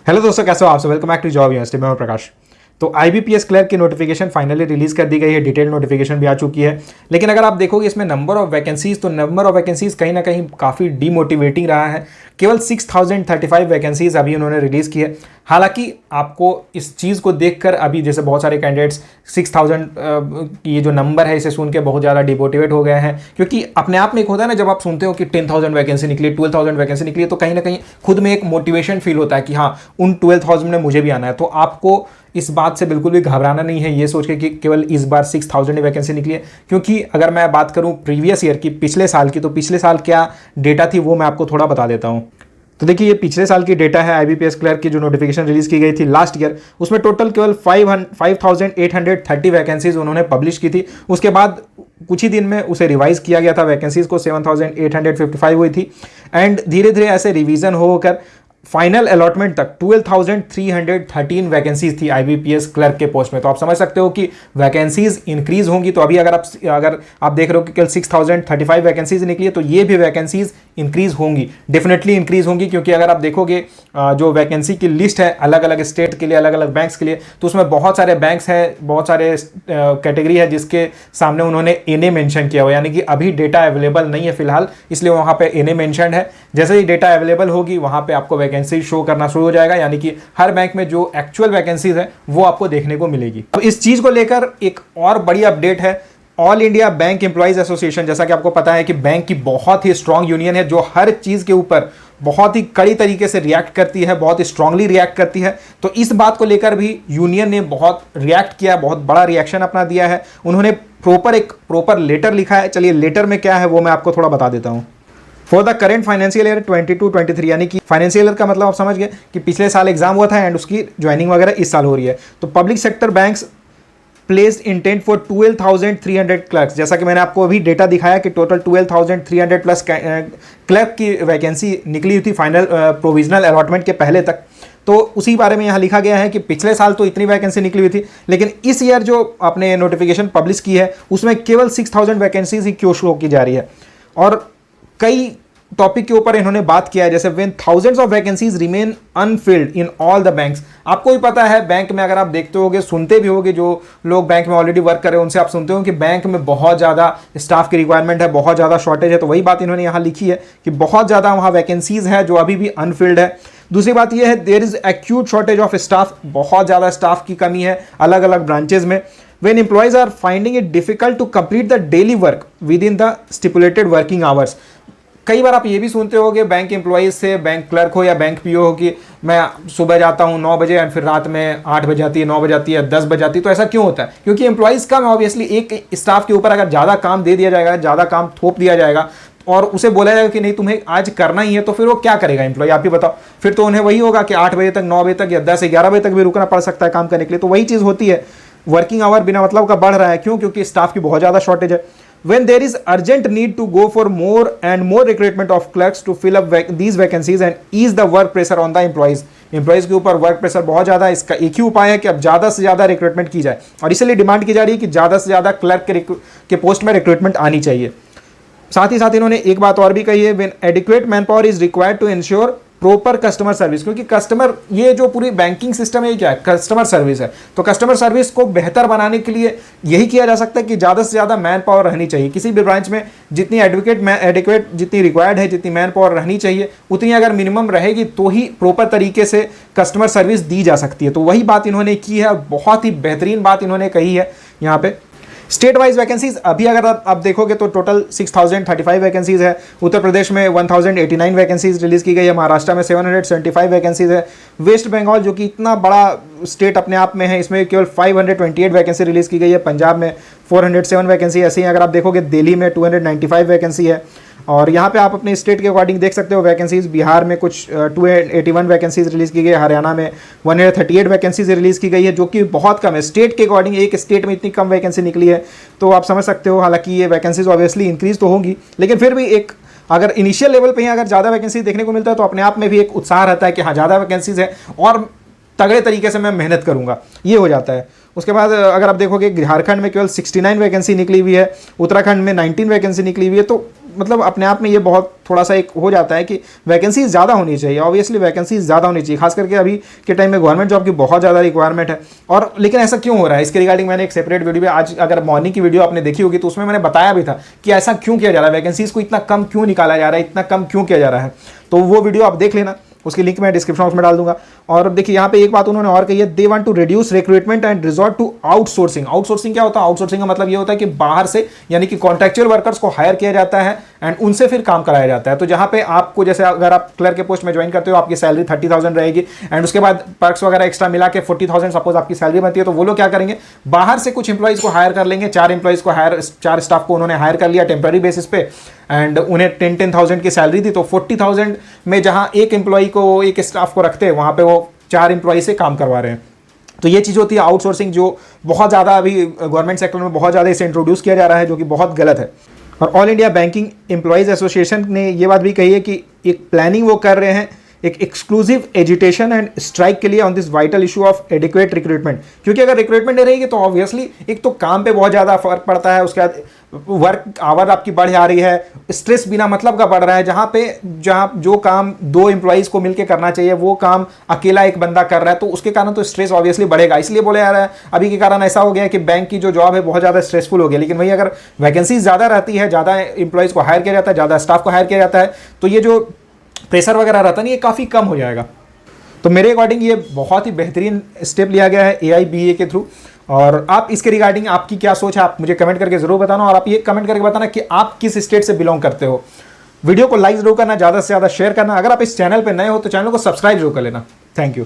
Hello दोस्तों, कैसे हो आप सब। Welcome back to Job University. मैं हूं प्रकाश। तो आईबीपीएस क्लर्क की नोटिफिकेशन फाइनली रिलीज कर दी गई है। डिटेल नोटिफिकेशन भी आ चुकी है। लेकिन अगर आप देखोगे इसमें नंबर ऑफ वैकेंसीज, तो नंबर ऑफ वैकेंसीज कहीं ना कहीं काफ़ी डीमोटिवेटिंग रहा है। केवल 6035 वैकेंसीज अभी उन्होंने रिलीज़ की है। हालांकि आपको इस चीज़ को देखकर अभी जैसे बहुत सारे कैंडिडेट्स 6000 ये जो नंबर है इसे सुन के बहुत ज़्यादा डिमोटिवेट हो गए हैं, क्योंकि अपने आप में एक होता है ना, जब आप सुनते हो कि 10,000 वैकेंसी निकली, 12,000 वैकेंसी निकली, तो कहीं ना कहीं खुद में एक मोटिवेशन फील होता है कि हाँ, उन 12,000 में मुझे भी आना है। तो आपको इस बात से बिल्कुल भी घबराना नहीं है ये सोच के कि केवल इस बार 6000 वैकेंसी निकली है। क्योंकि अगर मैं बात करूं प्रीवियस ईयर की, पिछले साल की, तो पिछले साल क्या डेटा थी वो मैं आपको थोड़ा बता देता हूं। तो देखिए, ये पिछले साल की डेटा है आईबीपीएस क्लर्क की, जो नोटिफिकेशन रिलीज की गई थी लास्ट ईयर। उसमें टोटल केवल 5830 वैकेंसीज उन्होंने पब्लिश की थी। उसके बाद कुछ ही दिन में उसे रिवाइज किया गया था, वैकेंसीज को 7855 हुई थी। एंड धीरे धीरे ऐसे रिवीजन होकर फाइनल अलॉटमेंट तक 12,313 वैकेंसीज थी आईबीपीएस क्लर्क के पोस्ट में। तो आप समझ सकते हो कि वैकेंसीज इंक्रीज होंगी। तो अभी अगर आप देख रहे हो कि कल 6035 वैकेंसीज निकली है, तो ये भी वैकेंसीज इंक्रीज होंगी, डेफिनेटली इंक्रीज होंगी। क्योंकि अगर आप देखोगे जो वैकेंसी की लिस्ट है अलग अलग स्टेट के लिए, अलग अलग बैंक्स के लिए, तो उसमें बहुत सारे बैंक्स हैं, बहुत सारे कैटेगरी है जिसके सामने उन्होंने एनए मेंशन किया हुआ, यानी कि अभी डेटा अवेलेबल नहीं है फिलहाल, इसलिए वहां पे एनए मेंशन है। जैसे ही डेटा अवेलेबल होगी वहां पे आपको वैकेंसी शो करना शुरू हो जाएगा, यानी कि हर बैंक में जो एक्चुअल वैकेंसीज है वो आपको देखने को मिलेगी। तो इस चीज को लेकर एक और बड़ी अपडेट है। All India bank employees association, जैसा कि आपको पता है कि बैंक की बहुत ही स्ट्रांग यूनियन है, जो हर चीज के ऊपर बहुत ही कड़ी तरीके से रिएक्ट करती है, बहुत स्ट्रांगली रिएक्ट करती है। तो इस बात को लेकर भी यूनियन ने बहुत रिएक्ट किया, बहुत बड़ा रिएक्शन अपना दिया है। उन्होंने एक प्रॉपर लेटर लिखा है। चलिए लेटर में क्या है वो मैं आपको थोड़ा बता देता हूं। For the current financial year 22-23, यानी कि फाइनेंशियल ईयर का मतलब आप समझ गए कि पिछले साल एग्जाम हुआ था एंड उसकी ज्वाइनिंग वगैरह इस साल हो रही है। तो public sector banks placed intent for 12,300 clerks, जैसा कि मैंने आपको अभी डेटा दिखाया कि टोटल 12,300 प्लस क्लर्क की वैकेंसी निकली हुई थी फाइनल प्रोविजनल अलॉटमेंट के पहले तक। तो उसी बारे में यहाँ लिखा गया है कि पिछले साल तो इतनी वैकेंसी निकली हुई थी, लेकिन इस ईयर जो आपने नोटिफिकेशन पब्लिश की है उसमें केवल 6000 वैकेंसीज ही क्यों शो की जा रही है। और कई टॉपिक के ऊपर इन्होंने बात किया है, जैसे when thousands of vacancies remain Anfield in all the banks. आपको भी पता है बैंक में, अगर आप देखते होगे, सुनते भी होगे, जो लोग बैंक में ऑलरेडी वर्क कर रहे हैं उनसे आप सुनते हो कि बैंक में बहुत ज़्यादा स्टाफ की रिक्वायरमेंट है, बहुत ज़्यादा शॉर्टेज है। तो वही बात इन्होंने यहाँ लिखी है कि बहुत ज़्यादा वहाँ वैकेंसीज है जो अभी भी अनफिल्ड है। दूसरी बात यह है, there is acute shortage of staff, बहुत ज़्यादा स्टाफ की कमी है अलग अलग ब्रांचेज में। When employees are finding it difficult to complete the daily work within the stipulated working hours। कई बार आप ये भी सुनते होगे बैंक एम्प्लॉइज से, बैंक क्लर्क हो या बैंक पीओ हो, कि मैं सुबह जाता हूँ 9 बजे एंड फिर रात में 8 बजे आती है, 9 बजे आती है, 10 बजे आती है। तो ऐसा क्यों होता है? क्योंकि एम्प्लॉइज कम है। ऑब्वियसली एक स्टाफ के ऊपर अगर ज़्यादा काम दे दिया जाएगा, ज़्यादा काम थोप दिया जाएगा और उसे बोला जाएगा कि नहीं तुम्हें आज करना ही है, तो फिर वो क्या करेगा एम्प्लॉय? आप ही बताओ। फिर तो उन्हें वही होगा कि 8 बजे तक, 9 बजे तक या 10-11 बजे तक भी रुकना पड़ सकता है काम करने के लिए। तो वही चीज़ होती है, वर्किंग आवर बिना मतलब का बढ़ रहा है। क्यों? क्योंकि स्टाफ की बहुत ज़्यादा शॉर्टेज है। When there is urgent need to go for more and more recruitment of clerks to fill up these vacancies and ease the work pressure on the employees। Employees के ऊपर वर्क प्रेशर बहुत ज़्यादा है। इसका एक ही उपाय है कि अब ज़्यादा से ज़्यादा रिक्रूटमेंट की जाए, और इसलिए डिमांड की जा रही है कि ज़्यादा से ज़्यादा क्लर्क के पोस्ट में रिक्रूटमेंट आनी चाहिए। साथ ही साथ इन्होंने एक बात और भी कही है, when adequate manpower is required to ensure proper customer service. क्योंकि कस्टमर, ये जो पूरी बैंकिंग सिस्टम है, क्या है? कस्टमर सर्विस है। तो कस्टमर सर्विस को बेहतर बनाने के लिए यही किया जा सकता है कि ज़्यादा से ज़्यादा मैन पावर रहनी चाहिए किसी भी ब्रांच में। जितनी एडिक्वेट जितनी रिक्वायर्ड है, जितनी मैन पावर रहनी चाहिए, उतनी अगर मिनिमम रहेगी तो ही प्रॉपर तरीके से कस्टमर सर्विस दी जा सकती है। तो वही बात इन्होंने की है, बहुत ही बेहतरीन बात इन्होंने कही है यहाँ पे। स्टेट वाइज वैकेंसीज अभी अगर आप देखोगे तो टोटल 6035 वैकेंसीज है। उत्तर प्रदेश में 1089 वैकेंसीज रिलीज की गई है। महाराष्ट्र में 775 वैकेंसीज है। वेस्ट बंगाल, जो कि इतना बड़ा स्टेट अपने आप में है, इसमें केवल 528 वैकेंसी रिलीज की गई है। पंजाब में 407 वैकेंसी। ऐसे ही अगर आप देखोगे दिल्ली में 295 वैकेंसी है। और यहाँ पे आप अपने स्टेट के अकॉर्डिंग देख सकते हो वैकेंसीज। बिहार में कुछ 281 वैकेंसीज रिलीज़ की गई है। हरियाणा में 138 वैकेंसीज रिलीज़ की गई है, जो कि बहुत कम है। स्टेट के अकॉर्डिंग एक स्टेट में इतनी कम वैकेंसी निकली है, तो आप समझ सकते हो। हालांकि ये वैकेंसीज ऑब्वियसली इंक्रीज तो होंगी, लेकिन फिर भी एक अगर इनिशियल लेवल पे ही अगर ज़्यादा वैकेंसी देखने को मिलता है तो अपने आप में भी एक उत्साह रहता है कि हाँ, ज़्यादा वैकेंसीज है और तगड़े तरीके से मैं मेहनत करूंगा, ये हो जाता है। उसके बाद अगर आप देखोगे झारखंड में केवल 69 वैकेंसी निकली हुई है। उत्तराखंड में 19 वैकेंसी निकली हुई है। तो मतलब अपने आप में ये बहुत थोड़ा सा एक हो जाता है कि वैकेंसी ज़्यादा होनी चाहिए, ऑब्वियसली वैकेंसी ज़्यादा होनी चाहिए, खास करके अभी के टाइम में गवर्नमेंट जॉब की बहुत ज़्यादा रिक्वायरमेंट है। और लेकिन ऐसा क्यों हो रहा है, इसके रिगार्डिंग मैंने एक सेपरेट वीडियो में, आज अगर मॉर्निंग की वीडियो आपने देखी होगी तो उसमें मैंने बताया भी था कि ऐसा क्यों किया जा रहा है, वैकेंसीज को इतना कम क्यों निकाला जा रहा है, इतना कम क्यों किया जा रहा है। तो वो वीडियो आप देख लेना, उसकी लिंक मैं डिस्क्रिप्शन बॉक्स में डाल दूंगा। और देखिए यहाँ पे एक बात उन्होंने और कही है, they want to reduce recruitment and resort to outsourcing. Outsourcing क्या होता है? आउटसोर्सिंग का मतलब ये होता है कि बाहर से यानी कि कॉन्ट्रेक्चुअल वर्कर्स को हायर किया जाता है एंड उनसे फिर काम कराया जाता है। तो जहाँ पे आपको, जैसे अगर आप क्लर्क के पोस्ट में ज्वाइन करते हो, आपकी सैलरी 30,000 रहेगी एंड उसके बाद पर्क्स वगैरह एक्स्ट्रा मिला के 40,000 सपोज आपकी सैलरी बनती है, तो वो लोग क्या करेंगे, बाहर से कुछ इंप्लॉइज को हायर कर लेंगे, 4 इंप्लॉइज को हायर, 4 स्टाफ को उन्होंने हायर कर लिया टेम्पररी बेसिस पे एंड उन्हें 10,000 की सैलरी दी। तो 40,000 में जहां एक एम्प्लॉय को, एक स्टाफ को रखते हैं, वहां पे वो 4 एम्प्लॉय से काम करवा रहे हैं। तो ये चीज़ होती है आउटसोर्सिंग, जो बहुत ज़्यादा अभी गवर्नमेंट सेक्टर में बहुत ज़्यादा इसे इंट्रोड्यूस किया जा रहा है, जो कि बहुत गलत है। और all India banking employees association ने ये बात भी कही है कि एक प्लानिंग वो कर रहे हैं एक एक्सक्लूसिव एजिटेशन एंड स्ट्राइक के लिए on this vital issue of adequate recruitment. क्योंकि अगर रिक्रूटमेंट नहीं रहेगी तो ऑब्वियसली एक तो काम पे बहुत ज़्यादा फर्क पड़ता है, उसके बाद वर्क आवर आपकी बढ़ जा रही है, स्ट्रेस बिना मतलब का बढ़ रहा है। जहाँ जो काम 2 एम्प्लॉइज़ को मिलकर करना चाहिए वो काम अकेला एक बंदा कर रहा है, तो उसके कारण तो स्ट्रेस ऑब्वियसली बढ़ेगा। इसलिए बोले जा रहा है अभी के कारण ऐसा हो गया है कि बैंक की जो जॉब है बहुत ज़्यादा स्ट्रेसफुल हो गया। लेकिन वही अगर वैकेंसी ज़्यादा रहती है, ज़्यादा एम्प्लॉइज़ को हायर किया जाता है, ज़्यादा स्टाफ को हायर किया जाता है, तो ये जो प्रेशर वगैरह रहता नहीं, ये काफ़ी कम हो जाएगा। तो मेरे अकॉर्डिंग ये बहुत ही बेहतरीन स्टेप लिया गया है AIBA के थ्रू। और आप इसके रिगार्डिंग आपकी क्या सोच है, आप मुझे कमेंट करके जरूर बताना। और आप ये कमेंट करके बताना कि आप किस स्टेट से बिलोंग करते हो। वीडियो को लाइक जरूर करना, ज़्यादा से ज़्यादा शेयर करना। अगर आप इस चैनल पर नए हो तो चैनल को सब्सक्राइब जरूर कर लेना। Thank you.